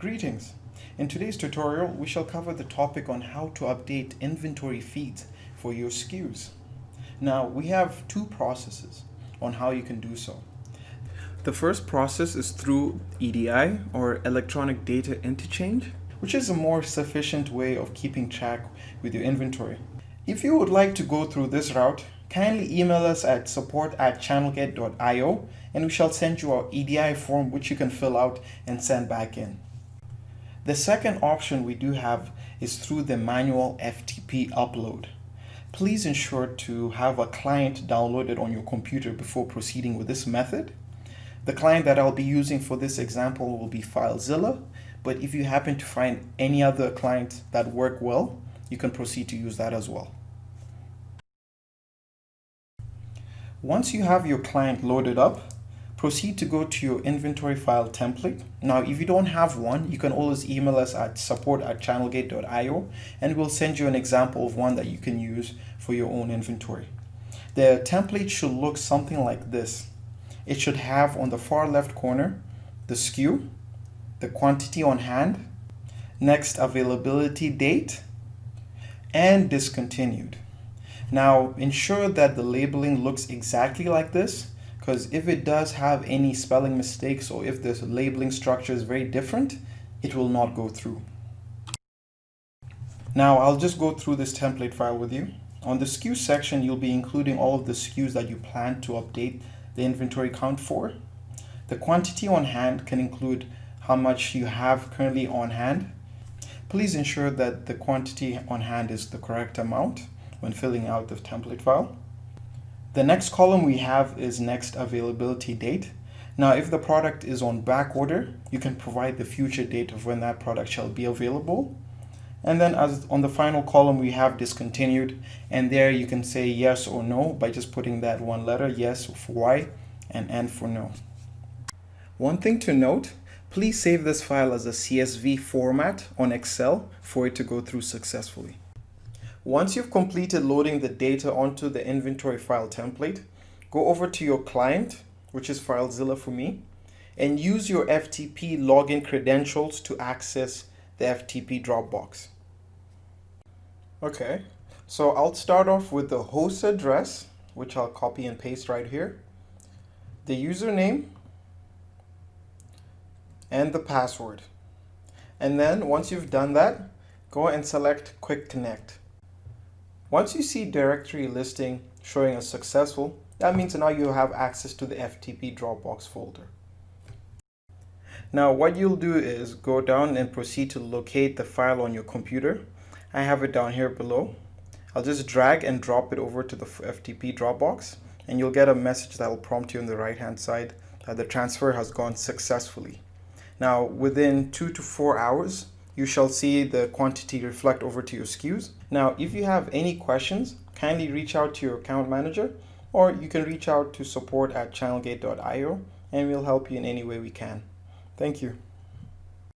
Greetings! In today's tutorial, we shall cover the topic on how to update inventory feeds for your SKUs. Now, we have two processes on how you can do so. The first process is through EDI, or Electronic Data Interchange, which is a more sufficient way of keeping track with your inventory. If you would like to go through this route, kindly email us at support@channelgate.io and we shall send you our EDI form which you can fill out and send back in. The second option we do have is through the manual FTP upload. Please ensure to have a client downloaded on your computer before proceeding with this method. The client that I'll be using for this example will be FileZilla, but if you happen to find any other clients that work well, you can proceed to use that as well. Once you have your client loaded up, proceed to go to your inventory file template. Now, if you don't have one, you can always email us at support@channelgate.io and we'll send you an example of one that you can use for your own inventory. The template should look something like this. It should have on the far left corner the SKU, the quantity on hand, next availability date, and discontinued. Now, ensure that the labeling looks exactly like this, because if it does have any spelling mistakes or if the labeling structure is very different, it will not go through. Now, I'll just go through this template file with you. On the SKU section, you'll be including all of the SKUs that you plan to update the inventory count for. The quantity on hand can include how much you have currently on hand. Please ensure that the quantity on hand is the correct amount when filling out the template file. The next column we have is next availability date. Now, if the product is on back order, you can provide the future date of when that product shall be available. And then as on the final column, we have discontinued, and there you can say yes or no by just putting that one letter, yes for Y and N for no. One thing to note, please save this file as a CSV format on Excel for it to go through successfully. Once you've completed loading the data onto the inventory file template, go over to your client, which is FileZilla for me, and use your FTP login credentials to access the FTP Dropbox. Okay, so I'll start off with the host address, which I'll copy and paste right here, the username, and the password. And then once you've done that, go and select Quick Connect. Once you see directory listing showing as successful, that means now you have access to the FTP Dropbox folder. Now what you'll do is go down and proceed to locate the file on your computer. I have it down here below. I'll just drag and drop it over to the FTP Dropbox and you'll get a message that will prompt you on the right hand side that the transfer has gone successfully. Now within 2 to 4 hours, you shall see the quantity reflect over to your SKUs. Now, if you have any questions, kindly reach out to your account manager, or you can reach out to support@channelgate.io and we'll help you in any way we can. Thank you.